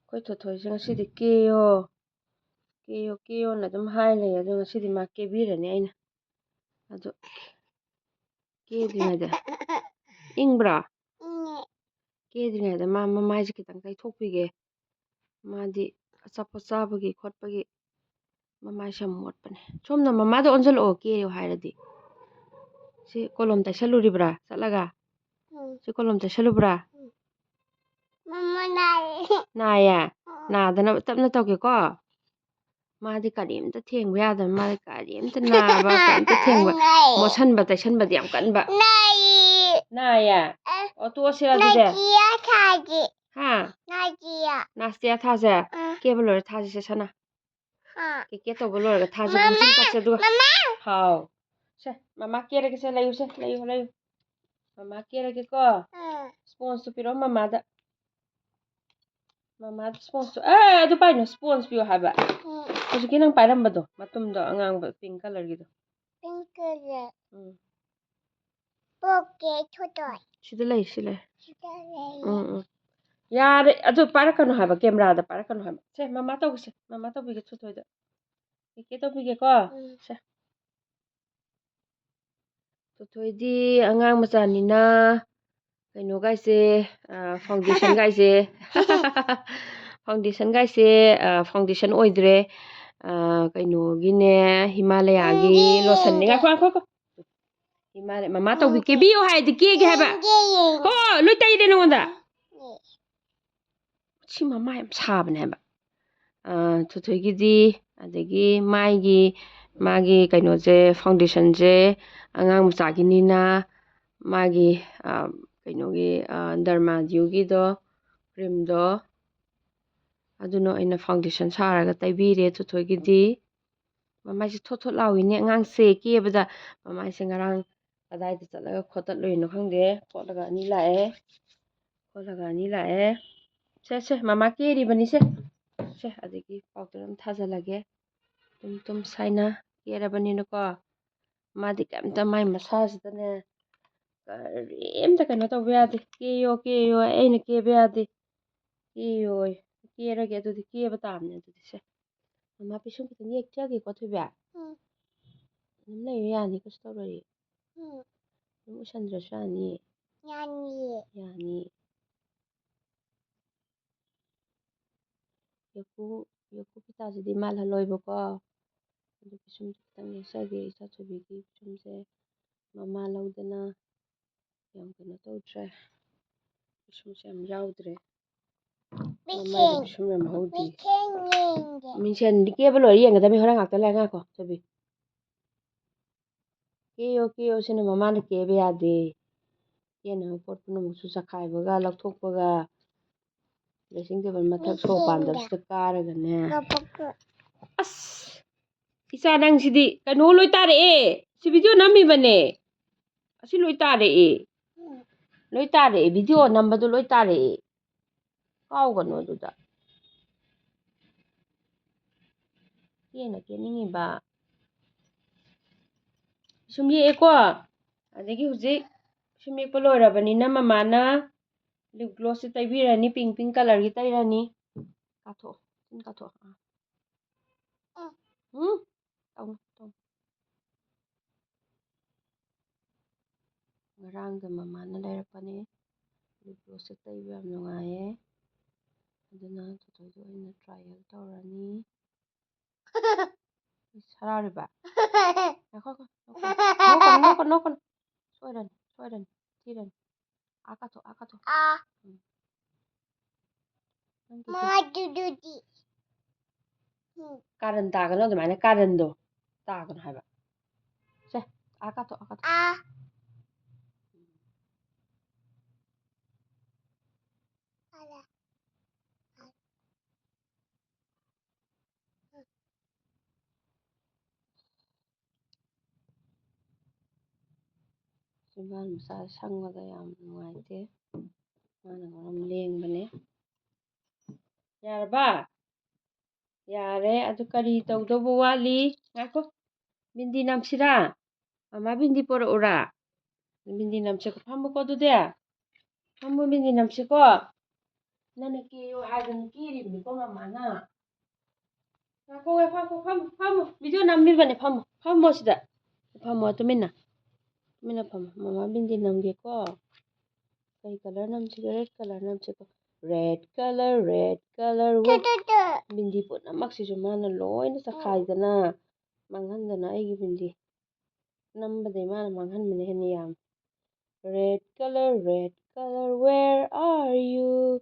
ꯑꯩꯈꯣꯏ ꯊꯣꯏꯊꯣꯏꯁꯦ ꯉꯁꯤꯗꯤ ꯀꯦꯌꯣ ꯀꯦꯌꯣ ꯀꯦꯌꯣꯅ ꯑꯗꯨꯝ ꯍꯥꯏ ꯂꯩ ꯑꯗꯣ ꯉꯁꯤꯗꯤ ꯃꯥ ꯀꯦꯕꯤꯔꯅꯤ ꯑꯩꯅ ꯑꯗꯣ ꯀꯦꯗ꯭ꯔꯤꯉꯩꯗ ꯏꯪꯕ꯭ꯔꯥ ꯀꯦꯗ꯭ꯔꯤꯉꯩꯗ ꯃꯥ ꯃꯃꯥꯏꯁꯦ ꯈꯤꯇꯪ ꯇꯩꯊꯣꯛꯄꯤꯒꯦ ꯃꯥꯗꯤ ꯑꯆꯥꯄꯣꯠ ꯆꯥꯕꯒꯤ ꯈꯣꯠꯄꯒꯤ ꯃꯃꯥꯏꯁꯦ ꯌꯥꯝ ꯃꯣꯠꯄꯅꯦ ꯁꯣꯝꯅ ꯃꯃꯥꯗ ꯑꯣꯟꯁꯤꯜꯂꯛꯑꯣ ꯀꯦꯌꯣ ꯍꯥꯏꯔꯗꯤ ꯁꯤ ꯀꯣꯂꯣꯝ ꯇꯩꯁꯜꯂꯨꯔꯤꯕ꯭ꯔꯥ ꯆꯠꯂꯒ ꯁꯤ ꯀꯣꯂꯣꯝ ꯇꯩꯁꯜꯂꯨꯕ꯭ꯔꯥ ꯅꯥꯏꯌꯦ ꯅꯥꯗꯅꯕ ꯇꯞꯅ ꯇꯧꯒꯦꯀꯣ ꯃꯥꯗꯤ ꯀꯔꯤꯝꯇ ꯊꯦꯡꯕ ꯌꯥꯗꯕ ꯃꯥꯗꯤ ꯀꯔꯤꯝꯇ ꯅꯥꯕ ꯀꯔꯤꯝꯇ ꯊꯦꯡꯕ ꯃꯣꯠꯁꯟꯕ ꯇꯩꯁꯟꯕꯗꯤ ꯌꯥꯝ ꯀꯟꯕ ꯅꯥꯏꯌꯦ ꯑꯣ ꯇꯣꯛꯑꯁꯤꯔ ꯑꯗꯨꯗꯤ ꯍꯥ ꯅꯥꯁꯇꯤꯌꯥ ꯊꯥꯁꯦ ꯀꯦꯕ ꯂꯣꯏꯔ ꯊꯥꯁꯤꯁꯦ ꯁꯅꯥ ꯀꯦ ꯇꯧꯕ ꯂꯣꯏꯔꯒ ꯊꯥꯁꯦ ꯕꯨꯡꯁꯤꯡ ꯀꯠꯁꯦ ꯑꯗꯨꯒ ꯍꯥꯎ ꯁꯦ ꯃꯃꯥ ꯀꯦꯔꯒꯦꯁꯦ ꯂꯩꯌꯨꯁꯦ ꯂꯩꯌꯨ ꯃꯃꯥ ꯀꯦꯔꯒꯦꯀꯣ ꯁ꯭ꯄꯣꯟꯖꯇꯨ ꯄꯤꯔꯛꯑꯣ ꯃꯃꯥꯗ ꯃꯃꯥꯗ ꯁ꯭ꯄꯣꯟꯖꯇꯨ ꯑꯗꯨ ꯄꯥꯏꯅꯨ ꯁ꯭ꯄꯣꯟꯖ ꯄꯤꯌꯣ ꯍꯥꯏꯕ ꯍꯧꯖꯤꯛꯀꯤ ꯅꯪ ꯄꯥꯏꯔꯝꯕꯗꯣ ꯃꯇꯨꯝꯗꯣ ꯑꯉꯥꯡꯕ ꯄꯤꯡ ꯀꯂꯔꯒꯤꯗꯣ ꯁꯤꯗ ꯂꯩ ꯁꯤ ꯂꯩ ꯌꯥꯔꯦ ꯑꯗꯨ ꯄꯥꯏꯔꯛꯀꯅꯨ ꯍꯥꯏꯕ ꯀꯦꯃꯦꯔꯥꯗ ꯄꯥꯏꯔꯛꯀꯅꯨ ꯍꯥꯏꯕ ꯁꯦ ꯃꯃꯥ ꯇꯧꯒꯦꯁꯦ ꯃꯃꯥ ꯇꯧꯕꯤꯒꯦ ꯊꯣꯏꯊꯣꯏꯗ ꯀꯦ ꯇꯧꯕꯤꯒꯦꯀꯣ ꯁꯦ ꯊꯣꯏꯊꯣꯏꯗꯤ ꯑꯉꯥꯡ ꯃꯆꯥꯅꯤꯅ ꯀꯩꯅꯣꯒꯥꯏꯁꯦ ꯐꯥꯎꯟꯗꯦꯁꯟꯒꯥꯏꯁꯦ ꯐꯥꯎꯟꯗꯦꯁꯟ ꯑꯣꯏꯗ꯭ꯔꯦ ꯀꯩꯅꯣꯒꯤꯅꯦ ꯍꯤꯃꯥꯂꯌꯥꯒꯤ ꯂꯣꯁꯟꯅꯤ ꯉꯥꯏꯈꯣ ꯃꯃꯥ ꯇꯧꯕꯤ ꯀꯦꯕꯤꯌꯨ ꯍꯥꯏꯔꯗꯤ ꯀꯦꯒꯦ ꯍꯥꯏꯕ ꯍꯣ ꯂꯣꯏ ꯇꯩꯔꯦ ꯅꯉꯣꯟꯗ ꯁꯤ ꯃꯃꯥ ꯌꯥꯝ ꯁꯥꯕꯅꯦ ꯍꯥꯏꯕ ꯊꯣꯏꯊꯣꯏꯒꯤꯗꯤ ꯑꯗꯒꯤ ꯃꯥꯒꯤ ꯀꯩꯅꯣꯁꯦ ꯐꯥꯎꯟꯗꯦꯁꯟꯁꯦ ꯑꯉꯥꯡ ꯃꯆꯥꯒꯤꯅꯤ나 ꯃꯥꯒꯤ ꯀꯩꯅꯣꯒꯤ ꯗꯔꯃꯥꯗ꯭ꯌꯨꯒꯤꯗꯣ ꯀ꯭ꯔꯤꯝꯗꯣ ꯑꯗꯨꯅ ꯑꯩꯅ ꯐꯥꯎꯟꯗꯦꯁꯟ ꯁꯥꯔꯒ ꯇꯩꯕꯤꯔꯦ ꯊꯣꯏꯊꯣꯏꯒꯤꯗꯤ ꯃꯃꯥꯏꯁꯦ ꯊꯣꯠ ꯊꯣꯠ ꯂꯥꯎꯏꯅꯦ ꯑꯉꯥꯡꯁꯦ ꯀꯦꯕꯗ ꯃꯃꯥꯏꯁꯦ ꯉꯔꯥꯡ ꯀꯗꯥꯏꯗ ꯆꯠꯂꯒ ꯈꯣꯠꯇꯠꯂꯨꯏꯅꯣ ꯈꯪꯗꯦ ꯈꯣꯠꯂꯒ ꯑꯅꯤ ꯂꯥꯛꯑꯦ ꯁꯦ ꯃꯃꯥ ꯀꯦꯔꯤꯕꯅꯤꯁꯦ ꯁꯦ ꯑꯗꯒꯤ ꯄꯥꯎꯗꯔ ꯑꯃ ꯊꯥꯖꯤꯜꯂꯒꯦ ꯇꯨꯝ ꯁꯥꯏꯅ ꯀꯦꯔꯕꯅꯤꯅꯀꯣ ꯃꯥꯗꯤ ꯀꯩꯝꯇ ꯃꯥꯏ ꯃꯁꯥꯁꯤꯗꯅꯦ ꯀꯔꯤꯝꯇ ꯀꯩꯅꯣ ꯇꯧꯕ ꯌꯥꯗꯦ ꯀꯦꯌꯣ ꯑꯩꯅ ꯀꯦꯕ ꯌꯥꯗꯦ ꯀꯦꯌꯣꯌꯦ ꯀꯦꯔꯒꯦ ꯑꯗꯨꯗꯤ ꯀꯦꯕ ꯇꯥꯕꯅꯦ ꯑꯗꯨꯗꯤ ꯁꯦ ꯃꯃꯥ ꯄꯤꯁꯨꯝ ꯈꯤꯇꯪ ꯌꯦꯛꯆꯒꯦꯀꯣ ꯊꯣꯏꯕꯤ ꯑꯗꯨꯝ ꯂꯩꯕ ꯌꯥꯅꯤ ꯀꯩꯁꯨ ꯇꯧꯔꯣꯏꯌꯦ ꯑꯗꯨꯝ ꯎꯁꯟꯗ꯭ꯔꯁꯨ ꯌꯥꯅꯤꯌꯦ ꯌꯥꯅꯤ ꯌꯦꯀꯨ ꯐꯤꯇꯥꯁꯤꯗꯤ ꯃꯥꯜꯍꯜꯂꯣꯏꯕꯀꯣ ꯑꯗꯨ ꯄꯤꯁꯨꯝꯁꯦ ꯈꯤꯇꯪ ꯌꯦꯛꯆꯒꯦ ꯏꯆꯥꯊꯣꯏꯕꯤꯒꯤ ꯄꯤꯁꯨꯝꯁꯦ ꯃꯃꯥ ꯂꯧꯗꯅ ꯌꯥꯝ ꯀꯩꯅꯣ ꯇꯧꯗ꯭ꯔꯦ ꯄꯤꯁꯨꯝꯁꯦ ꯌꯥꯝ ꯌꯥꯎꯗ꯭ꯔꯦ ꯃꯃꯥꯏꯗ ꯄꯤꯁꯨꯝ ꯌꯥꯝ ꯍꯧꯗꯦ ꯃꯤꯡꯁꯦꯟꯗꯤ ꯀꯦꯕ ꯂꯣꯏꯔ ꯌꯦꯡꯒꯗꯕꯅꯤ ꯍꯣꯔꯦꯟ ꯉꯥꯛꯇ ꯂꯩꯔ ꯉꯥꯏꯈꯣ ꯊꯣꯏꯕꯤ ꯀꯦꯌꯣ ꯁꯤꯅ ꯃꯃꯥꯅ ꯀꯦꯕ ꯌꯥꯗꯦ ꯀꯦꯅꯕ ꯄꯣꯠ ꯄꯨꯝꯅꯃꯛꯁꯨ ꯆꯈꯥꯏꯕꯒ ꯂꯧꯊꯣꯛꯄꯒ ꯗ꯭ꯔꯦꯁꯤꯡ ꯇꯦꯕꯜ ꯃꯊꯛ ꯁꯣ ꯄꯥꯟꯗꯕꯁꯤꯗ ꯀꯥꯔꯒꯅꯦ ꯑꯁ ꯏꯆꯥ ꯅꯪꯁꯤꯗꯤ ꯀꯩꯅꯣ ꯂꯣꯏ ꯇꯥꯔꯛꯑꯦ ꯁꯤ ꯚꯤꯗꯤꯑꯣ ꯅꯝꯃꯤꯕꯅꯦ ꯑꯁꯤ ꯂꯣꯏ ꯇꯥꯔꯛꯑꯦ ꯚꯤꯗꯤꯑꯣ ꯅꯝꯕꯗꯣ ꯂꯣꯏ ꯇꯥꯔꯛꯑꯦ ꯀꯥꯎꯒꯅꯨ ꯑꯗꯨꯗ ꯀꯦꯅ ꯀꯦꯅꯤꯡꯉꯤꯕ ꯁꯨꯝ ꯌꯦꯛꯑꯦꯀꯣ ꯑꯗꯒꯤ ꯍꯧꯖꯤꯛ ꯁꯨꯝ ꯌꯦꯛꯄ ꯂꯣꯏꯔꯕꯅꯤꯅ ꯃꯃꯥꯅ ꯂꯤꯞ ꯒ꯭ꯂꯣꯁꯁꯦ ꯇꯩꯕꯤꯔꯅꯤ ꯄꯤꯡ ꯀꯂꯔꯒꯤ ꯇꯩꯔꯅꯤ ꯀꯥꯊꯣꯛꯑꯣ ꯇꯧ ꯉꯔꯥꯡꯗ ꯃꯃꯥꯅ ꯂꯩꯔꯛꯄꯅꯦ ꯂꯤꯞ ꯒ꯭ꯂꯣꯁꯁꯦ ꯇꯩꯕ ꯌꯥꯝ ꯅꯨꯡꯉꯥꯏꯌꯦ ꯑꯗꯨꯅ ꯊꯣꯏꯊꯣꯏꯗꯣ ꯑꯣꯏꯅ ꯇ꯭ꯔꯥꯏꯌꯦꯜ ꯇꯧꯔꯅꯤ ꯍꯔꯥꯎꯔꯤꯕ ꯅꯣꯛꯀꯅꯨ ꯁꯣꯏꯔꯅꯤ ꯊꯤꯔꯅꯤ ꯀꯥꯊꯣꯛ ꯀꯥꯔꯟ ꯇꯥꯒꯅꯣ ꯑꯗꯨꯃꯥꯏꯅ ꯀꯥꯔꯟꯗꯣ ꯇꯥꯒꯅꯣ ꯍꯥꯏꯕ ꯁꯦ ꯀꯥꯊꯣꯛ ꯆꯤꯝꯕꯥꯜ ꯃꯆꯥ ꯁꯪꯕꯗ ꯌꯥꯝ ꯅꯨꯡꯉꯥꯏꯇꯦ ꯃꯥꯅ ꯃꯔꯣꯝ ꯂꯦꯡꯕꯅꯦ ꯌꯥꯔꯕ ꯌꯥꯔꯦ ꯑꯗꯨ ꯀꯔꯤ ꯇꯧꯗꯧꯕ ꯋꯥꯠꯂꯤ ꯉꯥꯏꯈꯣ ꯕꯤꯟꯗꯤ ꯅꯝꯁꯤꯔꯥ ꯃꯃꯥ ꯕꯤꯟꯗꯤ ꯄꯣꯔꯛꯎꯔꯥ ꯕꯤꯟꯗꯤ ꯅꯝꯁꯦꯀꯣ ꯐꯝꯃꯨꯀꯣ ꯑꯗꯨꯗꯤ ꯐꯝꯃꯨ ꯕꯤꯟꯗꯤ ꯅꯝꯁꯤꯀꯣ ꯅꯪꯅ ꯀꯦꯌꯣ ꯍꯥꯏꯗꯅ ꯀꯦꯔꯤꯕꯅꯤꯀꯣ ꯃꯃꯥꯅ. ꯉꯥꯏꯈꯣ ꯐꯝꯃꯣ. ꯚꯤꯗꯤꯑꯣ ꯅꯝꯃꯤꯕꯅꯦ ꯐꯝꯃꯣ ꯁꯤꯗ. ꯐꯝꯃꯣ ꯇꯨꯃꯤꯟꯅ ꯐꯝꯃꯣ. ꯃꯃꯥ ꯕꯤꯟꯗꯤ ꯅꯝꯒꯦꯀꯣ. कई कलर नमसिगो रेड कलर नमसिगो रेड कलर बिंदी पुनमक्सिसु माना लोइना चखाइदना मांगहनदना आइगी बिंदी नंबदे माना मांगहनबने हेनि याम red colour where are you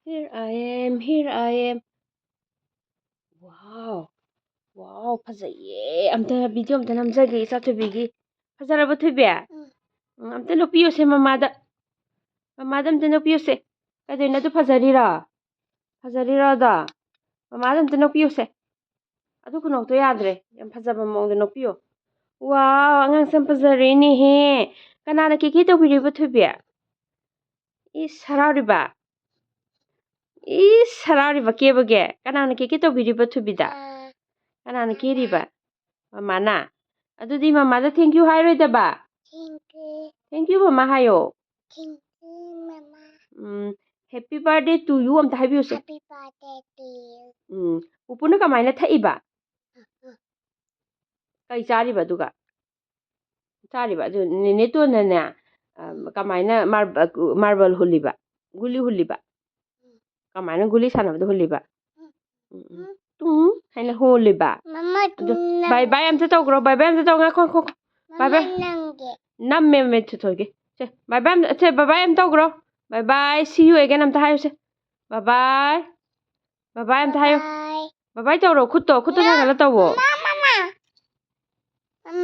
here I am wow फजैये अमता वीडियो अमता नमजगे इचाथुबीगी फजरबो थुबे अमता नोपियोसे ममादा अमता नोपियोसे कदैना तु फजरीरा दा ममादा अमता नोपियोसे अदु कुनोक्तो याद्रे यम फजबा मोंगदे नोपियो वाव अंगांग सम फजरेने हे कनाना केके तोबिरिबो थुबे इस हरारिबा केबगे कनाना केके तोबिरिबो थुबिदा कनाना केरिबा ममाना अदुदी ममादा थैंक यू हाइरोइदबा थैंक यू ममा हायो हैप्पी बर्थडे टू यू अमता हाइबियोसे हैप्पी बर्थडे टू यू पुपुना कमाइना थइबा कई चारिबा दुगा चारिबा जो नेनेतोनने कमाइना मार्बल हुलिबा गुली हुलिबा कमाइना गुली सानबदो हुलिबा हाइना होलिबा बाय बाय अमता तौग्रो बाय बाय अमता तौगा खो बाय बाय नम्मे मे थोगे से बाय बाय अमता तौग्रो bye bye see you again अमता हायो से बाय बाय अमता हायो बाय बाय तौरो खुत्तो थांगला तौवो